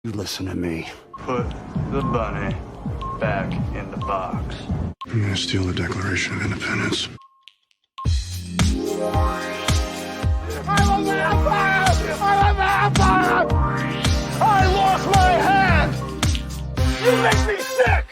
You listen to me. Put the bunny back in the box. I'm gonna steal the Declaration of Independence. I'm a vampire! I'm a vampire! I lost my hand! You make me sick!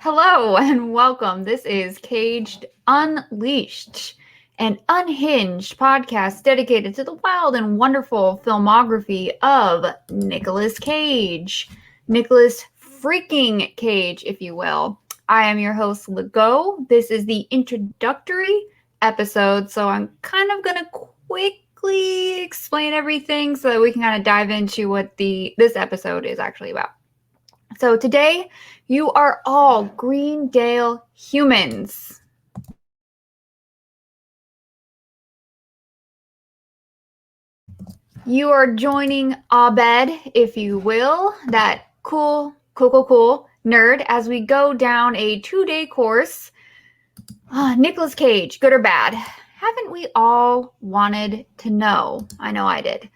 Hello and welcome. This is Caged Unleashed, an unhinged podcast dedicated to the wild and wonderful filmography of Nicolas Cage. Nicolas freaking Cage, if you will. I am your host, Lego. This is the introductory episode, so I'm kind of going to quickly explain everything so that we can kind of dive into what this episode is actually about. So today, you are all Greendale humans. You are joining Abed, if you will, that cool nerd, as we go down a 2-day course. Nicolas Cage, good or bad? Haven't we all wanted to know? I know I did.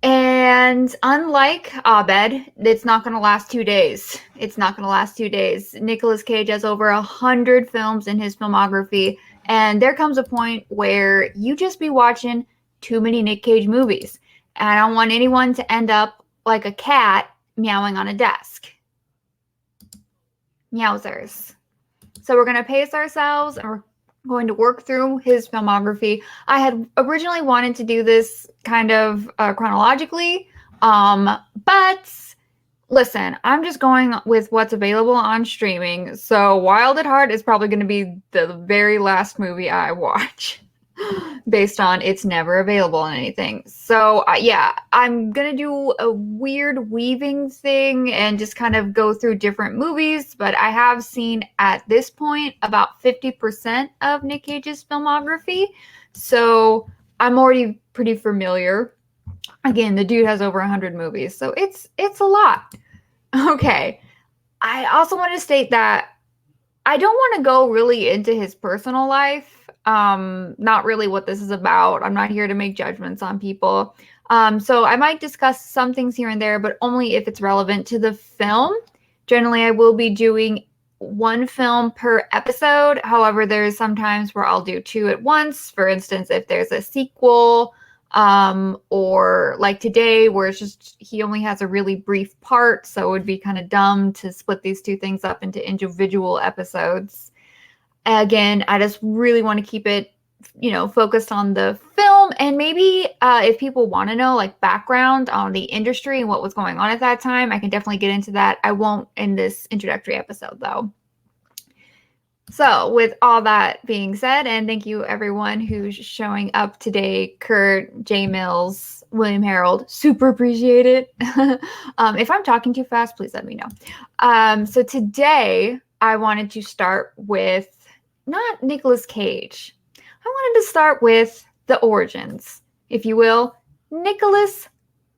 And unlike Abed, it's not going to last 2 days. It's not going to last 2 days. Nicolas Cage has over 100 films in his filmography, and there comes a point where you just be watching too many Nick Cage movies. And I don't want anyone to end up like a cat meowing on a desk. Meowsers. So we're going to pace ourselves, and we're going to work through his filmography. I had originally wanted to do this kind of chronologically, but listen, I'm just going with what's available on streaming. So Wild at Heart is probably going to be the very last movie I watch based on it's never available on anything. So yeah, I'm going to do a weird weaving thing and just kind of go through different movies, but I have seen at this point about 50% of Nick Cage's filmography. So I'm already pretty familiar. Again, the dude has over 100 movies, so it's a lot. Okay. I also want to state that I don't want to go really into his personal life. Not really what this is about. I'm not here to make judgments on people. So I might discuss some things here and there, but only if it's relevant to the film. Generally, I will be doing one film per episode. However, there's some times where I'll do two at once. For instance, if there's a sequel, or like today where it's just he only has a really brief part, so it would be kind of dumb to split these two things up into individual episodes. Again, I just really want to keep it, focused on the film, and maybe if people want to know like background on the industry and what was going on at that time, I can definitely get into that. I won't in this introductory episode though. So with all that being said, and thank you everyone who's showing up today, Kurt, J Mills, William Harold, super appreciate it. If I'm talking too fast, please let me know. So today I wanted to start with not Nicolas Cage. I wanted to start with the origins, if you will, Nicolas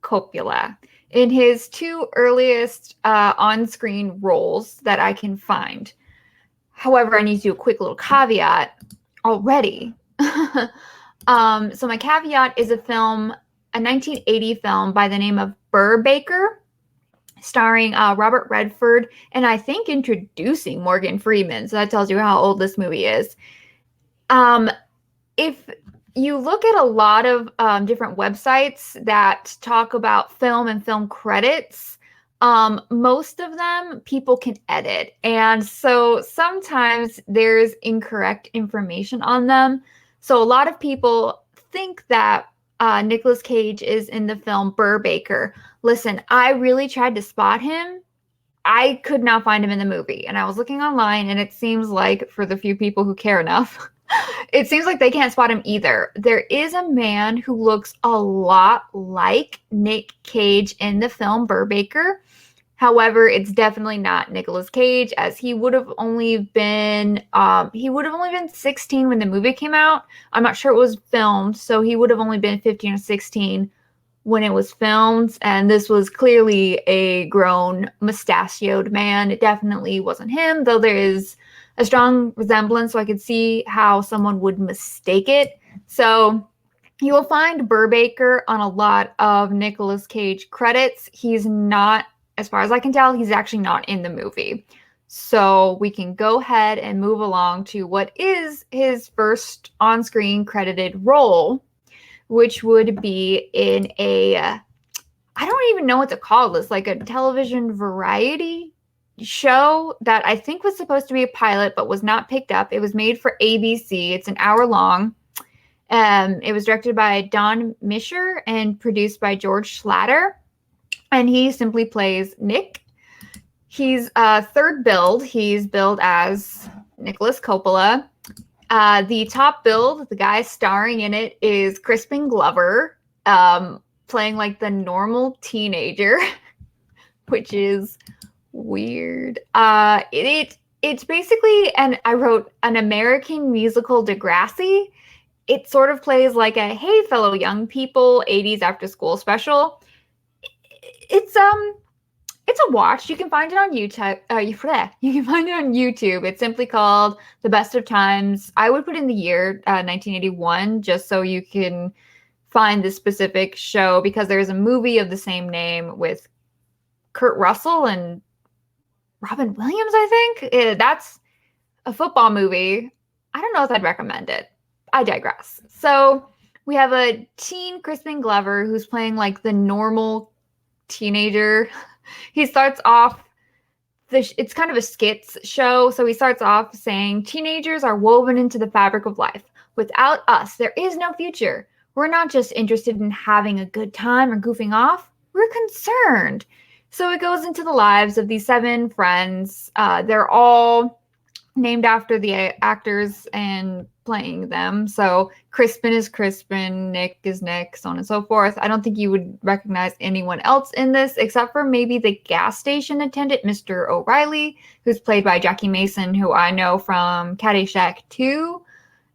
Coppola in his two earliest on-screen roles that I can find. However, I need to do a quick little caveat already. So my caveat is a 1980 film by the name of Burbaker, starring Robert Redford, and I think introducing Morgan Freeman. So that tells you how old this movie is. If you look at a lot of different websites that talk about film and film credits, most of them people can edit. And so sometimes there's incorrect information on them. So a lot of people think that Nicolas Cage is in the film Burbaker. Listen, I really tried to spot him. I could not find him in the movie. And I was looking online, and it seems like for the few people who care enough, it seems like they can't spot him either. There is a man who looks a lot like Nick Cage in the film Burbaker. However, it's definitely not Nicolas Cage, as he would have only been 16 when the movie came out. I'm not sure it was filmed, so he would have only been 15 or 16 when it was filmed, and this was clearly a grown, mustachioed man. It definitely wasn't him, though there is a strong resemblance, so I could see how someone would mistake it. So you will find Burbaker on a lot of Nicolas Cage credits. He's not, as far as I can tell, he's actually not in the movie. So we can go ahead and move along to what is his first on-screen credited role, which would be in I don't even know what to call this, like a television variety show that I think was supposed to be a pilot but was not picked up. It was made for ABC. It's an hour long. It was directed by Don Misher and produced by George Schlatter. And he simply plays Nick. He's third billed. He's billed as Nicolas Coppola. The top billed, the guy starring in it, is Crispin Glover, playing like the normal teenager, which is weird. It's basically, and I wrote, an American musical Degrassi. It sort of plays like a hey fellow young people 80s after school special. It's a watch. You can find it on YouTube. You can find it on YouTube. It's simply called The Best of Times. I would put in the year 1981 just so you can find this specific show, because there's a movie of the same name with Kurt Russell and Robin Williams, I think. That's a football movie. I don't know if I'd recommend it. I digress. So we have a teen Crispin Glover who's playing like the normal teenager. He starts off, it's kind of a skits show. So he starts off saying, teenagers are woven into the fabric of life. Without us, there is no future. We're not just interested in having a good time or goofing off. We're concerned. So it goes into the lives of these 7 friends. They're all named after the actors and playing them. So Crispin is Crispin, Nick is Nick, so on and so forth. I don't think you would recognize anyone else in this except for maybe the gas station attendant, Mr. O'Reilly, who's played by Jackie Mason, who I know from Caddyshack 2.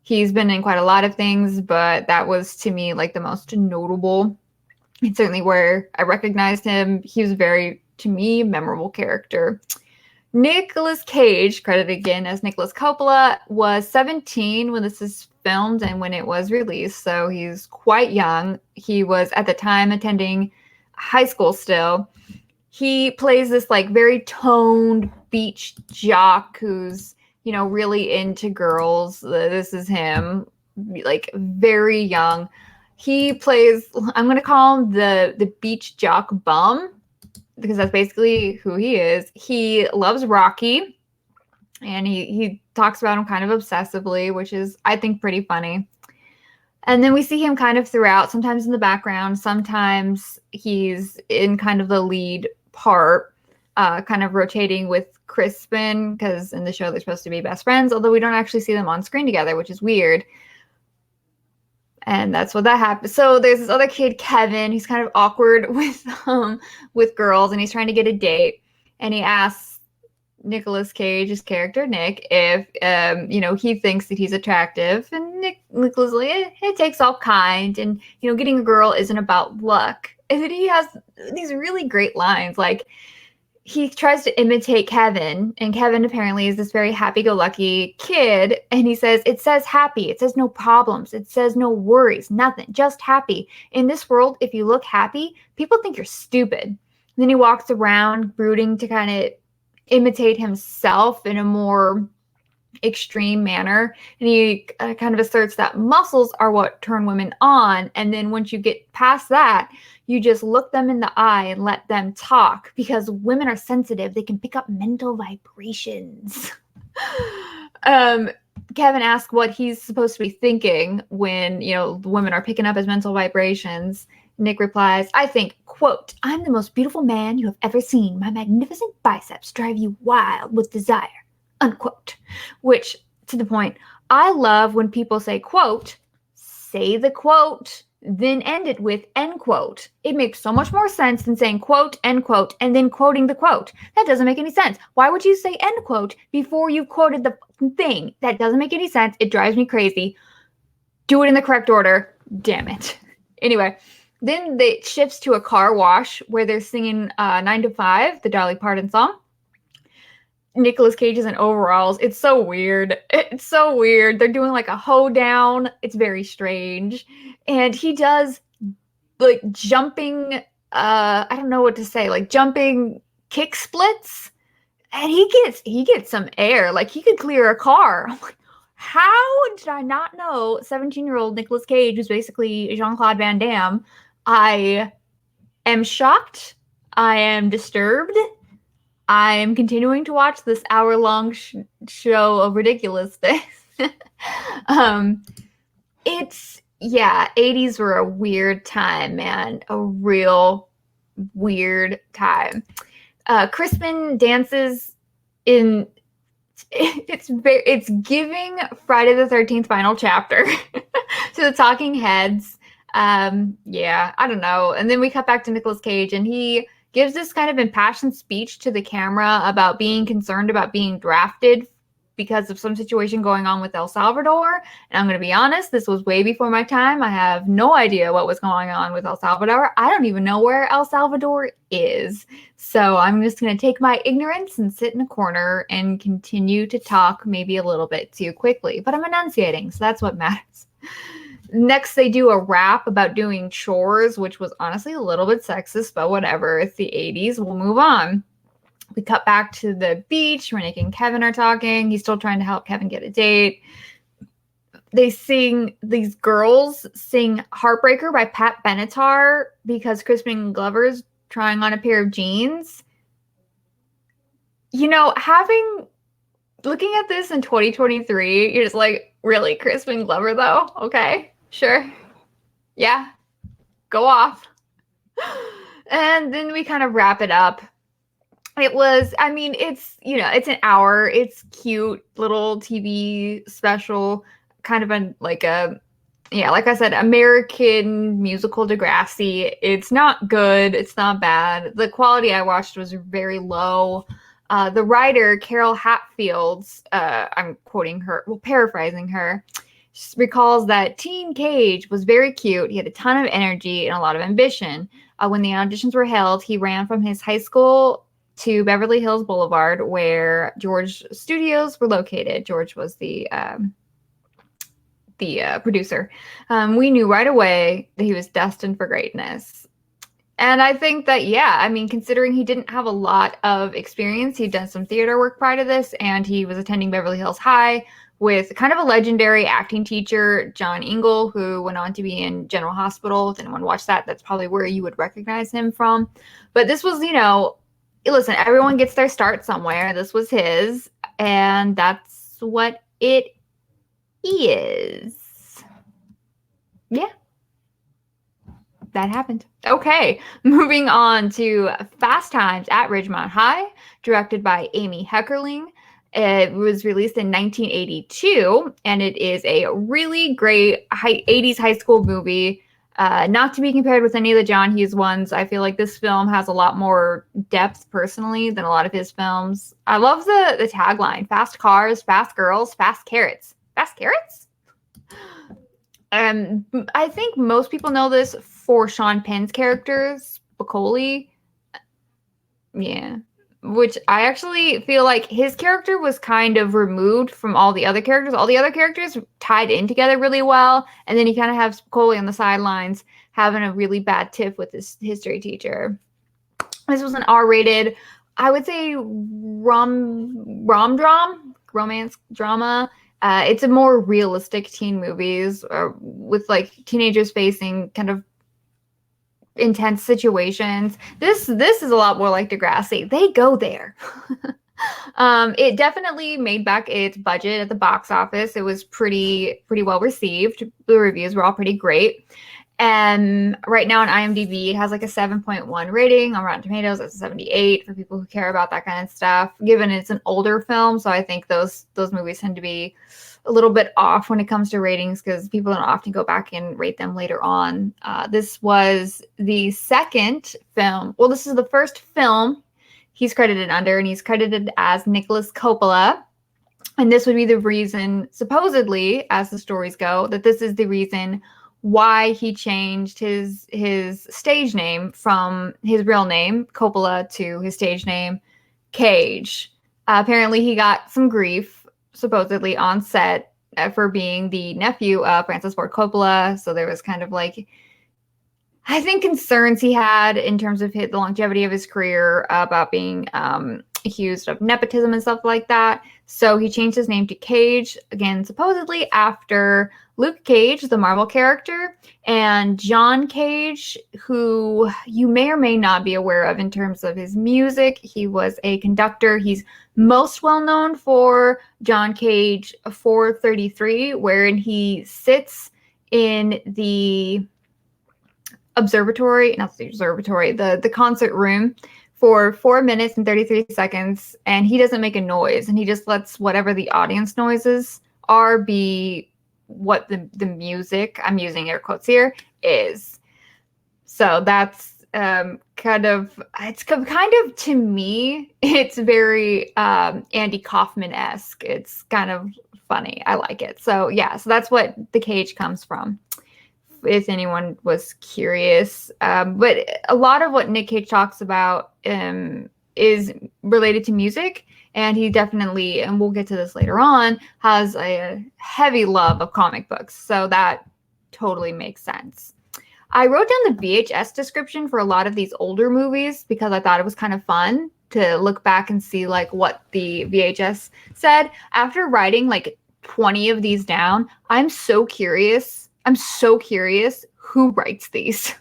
He's been in quite a lot of things, but that was to me like the most notable. It's certainly where I recognized him. He was a very, to me, memorable character. Nicolas Cage, credited again as Nicolas Coppola, was 17 when this is filmed and when it was released, so he's quite young. He was, at the time, attending high school still. He plays this, like, very toned beach jock who's, you know, really into girls. This is him, like, very young. He plays, I'm going to call him the beach jock bum, because that's basically who he is. He loves Rocky, and he talks about him kind of obsessively, which is, I think, pretty funny. And then we see him kind of throughout, sometimes in the background, sometimes he's in kind of the lead part, kind of rotating with Crispin, because in the show they're supposed to be best friends, although we don't actually see them on screen together, which is weird. And that's what that happens. So there's this other kid, Kevin. He's kind of awkward with girls, and he's trying to get a date. And he asks Nicolas Cage's character, Nick, if he thinks that he's attractive. And Nicolas is like, it takes all kind, and getting a girl isn't about luck. And then he has these really great lines, like, he tries to imitate Kevin, and Kevin apparently is this very happy-go-lucky kid, and he says, it says happy, it says no problems, it says no worries, nothing, just happy. In this world, if you look happy, people think you're stupid. And then he walks around brooding to kind of imitate himself in a more extreme manner, and he kind of asserts that muscles are what turn women on, and then once you get past that, you just look them in the eye and let them talk, because women are sensitive. They can pick up mental vibrations. Kevin asks what he's supposed to be thinking when, women are picking up his mental vibrations. Nick replies, I think, quote, I'm the most beautiful man you have ever seen. My magnificent biceps drive you wild with desire, unquote. Which, to the point, I love when people say, quote, say the quote. then end it with end quote. It makes so much more sense than saying quote, end quote, and then quoting the quote. That doesn't make any sense. Why would you say end quote before you quoted the thing? That doesn't make any sense. It drives me crazy. Do it in the correct order. Damn it. Anyway, then it shifts to a car wash where they're singing 9 to 5, the Dolly Parton song. Nicolas Cage is in overalls. It's so weird. It's so weird. They're doing like a hoedown. It's very strange. And he does like jumping, I don't know what to say, like jumping kick splits. And he gets some air. Like he could clear a car. I'm like, how did I not know 17-year-old Nicolas Cage was basically Jean-Claude Van Damme? I am shocked. I am disturbed. I am continuing to watch this hour-long show of ridiculousness. It's, yeah, 80s were a weird time, man. A real weird time. Crispin dances in, it's giving Friday the 13th final chapter to the talking heads. Yeah, I don't know. And then we cut back to Nicolas Cage and he gives this kind of impassioned speech to the camera about being concerned about being drafted because of some situation going on with El Salvador. And I'm going to be honest, this was way before my time. I have no idea what was going on with El Salvador. I don't even know where El Salvador is. So I'm just going to take my ignorance and sit in a corner and continue to talk maybe a little bit too quickly. But I'm enunciating, so that's what matters. Next, they do a rap about doing chores, which was honestly a little bit sexist, but whatever. It's the 80s. We'll move on. We cut back to the beach where Nick and Kevin are talking. He's still trying to help Kevin get a date. These girls sing Heartbreaker by Pat Benatar because Crispin Glover's trying on a pair of jeans. You know, looking at this in 2023, you're just like, really, Crispin Glover though? Okay. Sure. Yeah. Go off. And then we kind of wrap it up. It was, I mean, it's, you know, it's an hour. It's cute little TV special, kind of like I said, American musical Degrassi. It's not good. It's not bad. The quality I watched was very low. The writer, Carol Hatfields, I'm quoting her, well, paraphrasing her, recalls that teen Cage was very cute. He had a ton of energy and a lot of ambition. When the auditions were held, he ran from his high school to Beverly Hills Boulevard, where George Studios were located. George was the producer. We knew right away that he was destined for greatness. And I think that, yeah, I mean, considering he didn't have a lot of experience, he'd done some theater work prior to this, and he was attending Beverly Hills High with kind of a legendary acting teacher, John Ingle, who went on to be in General Hospital. If anyone watched that, that's probably where you would recognize him from. But this was, you know, listen, everyone gets their start somewhere. This was his, and that's what it is. Yeah. That happened. Okay, moving on to Fast Times at Ridgemont High, directed by Amy Heckerling. It was released in 1982, and it is a really great 80s high school movie. Not to be compared with any of the John Hughes ones. I feel like this film has a lot more depth personally than a lot of his films. I love the tagline: fast cars, fast girls, fast carrots. Fast carrots? I think most people know this for Sean Penn's character, Spicoli. Yeah. Which I actually feel like his character was kind of removed from all the other characters. All the other characters tied in together really well. And then you kind of have Spicoli on the sidelines having a really bad tiff with his history teacher. This was an R-rated, I would say, romance drama. It's a more realistic teen movies with like teenagers facing kind of intense situations. This is a lot more like Degrassi. They go there. It definitely made back its budget at the box office. It was pretty well received. The reviews were all pretty great. And right now on IMDb, it has like a 7.1 rating. On Rotten Tomatoes, it's a 78 for people who care about that kind of stuff. Given it's an older film, so I think those movies tend to be a little bit off when it comes to ratings because people don't often go back and rate them later on. This was the second film. Well, this is the first film he's credited under, and he's credited as Nicolas Coppola. And this would be the reason, supposedly, as the stories go, that this is the reason why he changed his stage name from his real name, Coppola, to his stage name, Cage. Apparently, he got some grief, supposedly, on set for being the nephew of Francis Ford Coppola. So there was kind of like, I think, concerns he had in terms of the longevity of his career about being accused of nepotism and stuff like that. So he changed his name to Cage, again, supposedly after Luke Cage, the Marvel character, and John Cage, who you may or may not be aware of in terms of his music. He was a conductor. He's most well known for John Cage 433, wherein he sits in the observatory, not the observatory, the concert room for 4 minutes and 33 seconds, and he doesn't make a noise, and he just lets whatever the audience noises are be what the music, I'm using air quotes here, is. So that's kind of, to me, it's very Andy Kaufman-esque. It's kind of funny. I like it. So yeah, so that's what the Cage comes from, if anyone was curious. But a lot of what Nick Cage talks about is related to music, and he definitely, and we'll get to this later on, has a heavy love of comic books. So that totally makes sense. I wrote down the VHS description for a lot of these older movies because I thought it was kind of fun to look back and see like what the VHS said. After writing like 20 of these down, I'm so curious who writes these.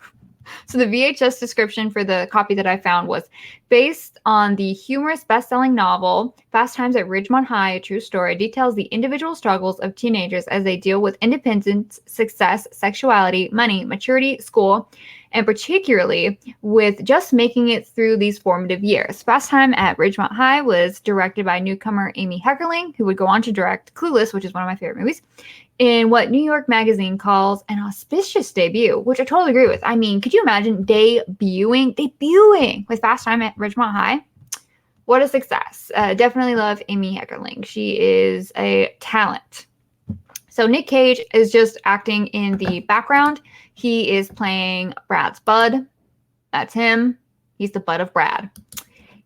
So the VHS description for the copy that I found was based on the humorous best-selling novel Fast Times at Ridgemont High, a true story, details the individual struggles of teenagers as they deal with independence, success, sexuality, money, maturity, school, and particularly with just making it through these formative years. Fast Time at Ridgemont High was directed by newcomer Amy Heckerling, who would go on to direct Clueless, which is one of my favorite movies, in what New York Magazine calls an auspicious debut, which I totally agree with. I mean, could you imagine debuting with Fast Time at Ridgemont High? What a success. Definitely love Amy Heckerling. She is a talent. So Nick Cage is just acting in the background. He is playing Brad's bud. That's him. He's the bud of Brad.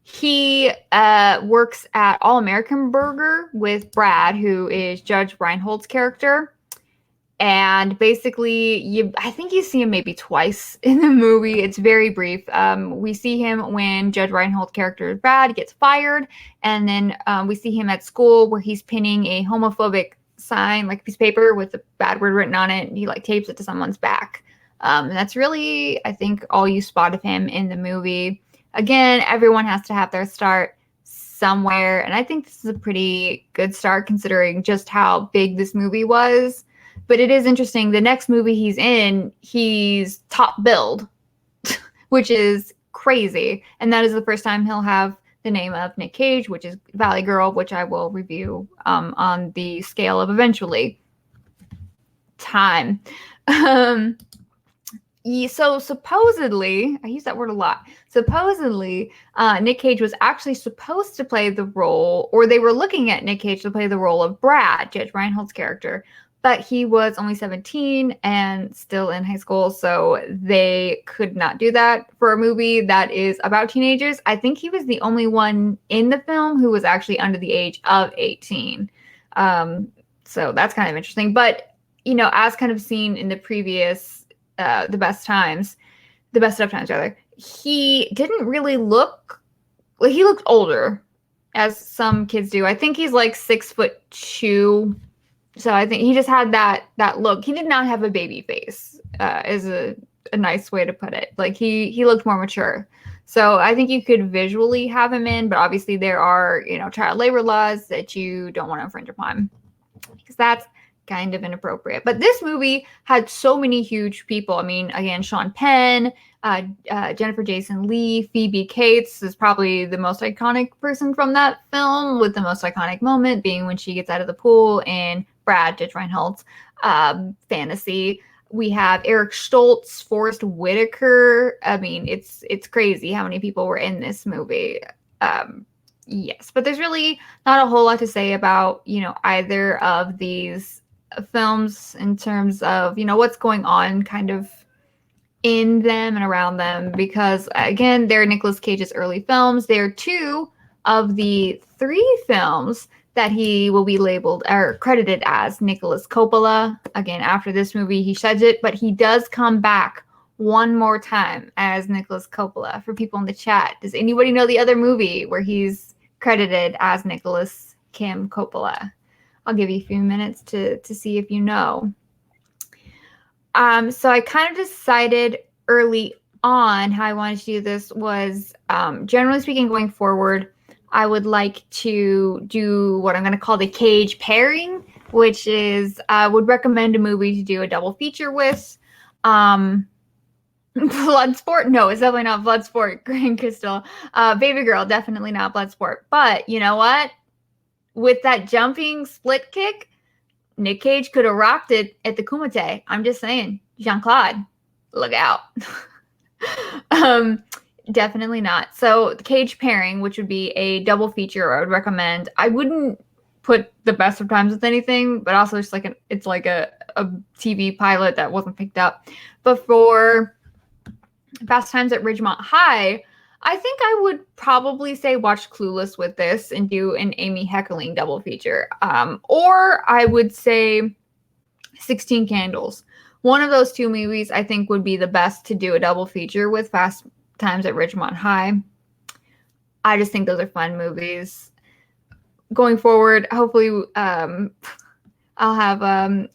He works at All American Burger with Brad, who is Judge Reinhold's character. And basically, I think you see him maybe twice in the movie. It's very brief. We see him when Judge Reinhold's character, Brad, gets fired. And then we see him at school where he's pinning a homophobic sign, like a piece of paper with a bad word written on it. And he like tapes it to someone's back. And that's really, I think, all you spot of him in the movie. Again, everyone has to have their start somewhere. And I think this is a pretty good start considering just how big this movie was. But it is interesting. The next movie he's in, he's top billed, which is crazy. And that is the first time he'll have the name of Nick Cage, which is Valley Girl, which I will review on the scale of eventually time. So supposedly, I use that word a lot. Supposedly, Nick Cage was actually supposed to play the role, or they were looking at Nick Cage to play the role of Brad, Judge Reinhold's character, but he was only 17 and still in high school, so they could not do that for a movie that is about teenagers. I think he was the only one in the film who was actually under the age of 18. So that's kind of interesting. But, you know, as kind of seen in the previous the best of times rather, he didn't really look like, he looked older as some kids do. I think he's like 6'2". So I think he just had that look. He did not have a baby face, is a nice way to put it. Like he looked more mature. So I think you could visually have him in, but obviously there are, you know, child labor laws that you don't want to infringe upon because that's kind of inappropriate. But this movie had so many huge people. I mean, again, Sean Penn, Jennifer Jason Leigh, Phoebe Cates is probably the most iconic person from that film, with the most iconic moment being when she gets out of the pool in Brad Ditch Reinhold's fantasy. We have Eric Stoltz, Forrest Whitaker. I mean, it's crazy how many people were in this movie. Yes, but there's really not a whole lot to say about, either of these films in terms of, what's going on kind of in them and around them, because again, they're Nicolas Cage's early films. They're 2 of the 3 films that he will be labeled or credited as Nicolas Coppola. Again, after this movie, he sheds it, but he does come back one more time as Nicolas Coppola. For people in the chat, does anybody know the other movie where he's credited as Nicolas Kim Coppola? I'll give you a few minutes to see if you know. So I kind of decided early on how I wanted to do this was, generally speaking, going forward, I would like to do what I'm going to call the Cage pairing, which is I would recommend a movie to do a double feature with. Bloodsport? No, it's definitely not Bloodsport, Green Crystal. Baby Girl, definitely not Bloodsport. But you know what? With that jumping split kick, Nick Cage could have rocked it at the Kumite. I'm just saying. Jean-Claude, look out. Definitely not. So the Cage pairing, which would be a double feature, I would recommend. I wouldn't put The Best of Times with anything, but also it's like a TV pilot that wasn't picked up. But for Fast Times at Ridgemont High, I think I would probably say watch Clueless with this and do an Amy Heckling double feature. Or I would say 16 Candles. One of those 2 movies I think would be the best to do a double feature with Fast Times at Ridgemont High. I just think those are fun movies. Going forward, hopefully I'll have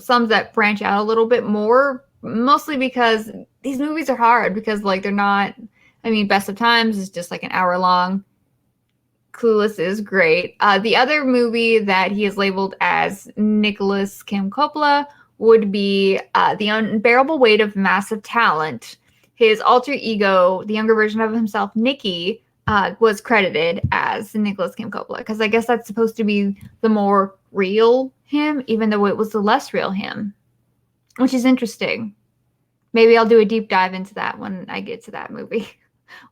some that branch out a little bit more, mostly because these movies are hard because they're not, Best of Times is just like an hour long. Clueless is great. The other movie that he is labeled as Nicolas Kim Coppola would be The Unbearable Weight of Massive Talent. His alter ego, the younger version of himself, Nikki, was credited as Nicolas Kim Coppola, because I guess that's supposed to be the more real him, even though it was the less real him, which is interesting. Maybe I'll do a deep dive into that when I get to that movie.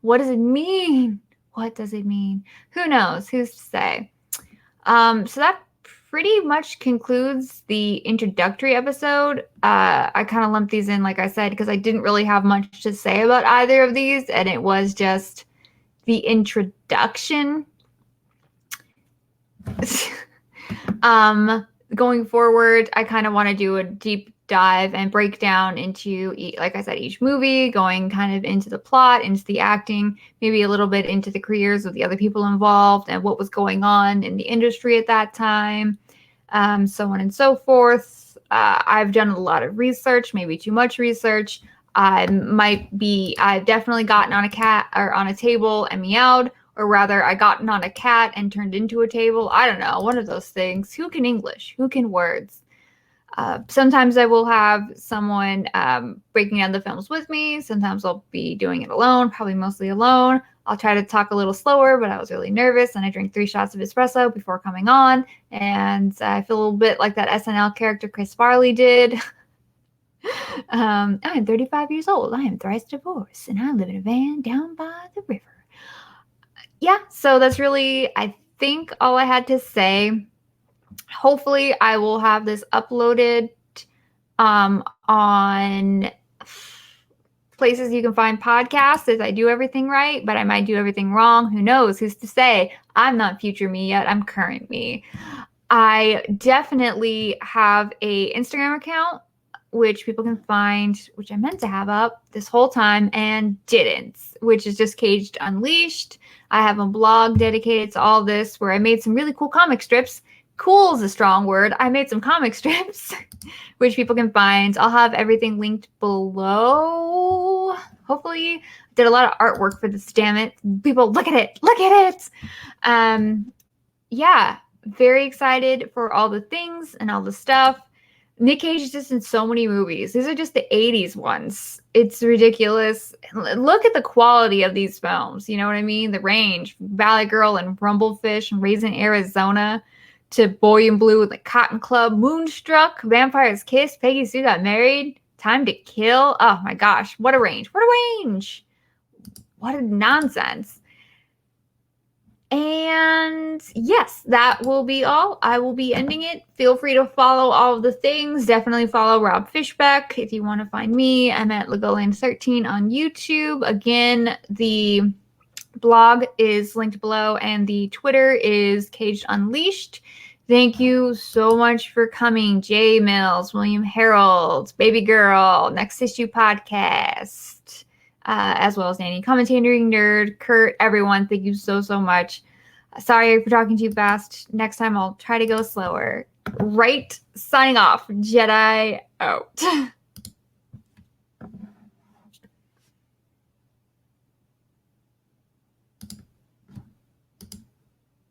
What does it mean? What does it mean? Who knows? Who's to say? So that pretty much concludes the introductory episode. I kind of lumped these in, like I said, because I didn't really have much to say about either of these, and it was just the introduction. Going forward, I kind of want to do a deep dive and break down into, like I said, each movie, going kind of into the plot, into the acting, maybe a little bit into the careers of the other people involved and what was going on in the industry at that time, so on and so forth. I've done a lot of research, maybe too much research. I've definitely gotten on a cat or on a table and meowed, or rather I gotten on a cat and turned into a table. I don't know, one of those things. Who can English? Who can words? Sometimes I will have someone breaking down the films with me. Sometimes I'll be doing it alone, probably mostly alone. I'll try to talk a little slower, but I was really nervous, and I drank 3 shots of espresso before coming on, and I feel a little bit like that SNL character Chris Farley did. I am 35 years old. I am thrice divorced, and I live in a van down by the river. Yeah, so that's really, I think, all I had to say. Hopefully I will have this uploaded on places you can find podcasts if I do everything right, but I might do everything wrong. Who knows? Who's to say? I'm not future me yet. I'm current me. I definitely have a Instagram account, which people can find, which I meant to have up this whole time and didn't, which is just Caged Unleashed. I have a blog dedicated to all this where I made some really cool comic strips. Cool is a strong word. I made some comic strips, which people can find. I'll have everything linked below. Hopefully, did a lot of artwork for this, damn it. People, look at it. Look at it. Yeah, very excited for all the things and all the stuff. Nick Cage is just in so many movies. These are just the 80s ones. It's ridiculous. Look at the quality of these films. You know what I mean? The range. Valley Girl and Rumblefish and Raising Arizona. to Boy in Blue and the Cotton Club, Moonstruck, Vampire's Kiss, Peggy Sue Got Married, Time to Kill. Oh my gosh, what a range. What a range. What a nonsense. And yes, that will be all. I will be ending it. Feel free to follow all of the things. Definitely follow Rob Fishbeck if you want to find me. I'm at Legoland13 on YouTube. Again, the blog is linked below and the Twitter is Caged Unleashed. Thank you so much for coming. Jay Mills, William Harold, Baby Girl, Next Issue Podcast, as well as Nanny Commentating Nerd, Kurt, everyone. Thank you so, so much. Sorry for talking too fast. Next time I'll try to go slower. Right, signing off. Jedi out.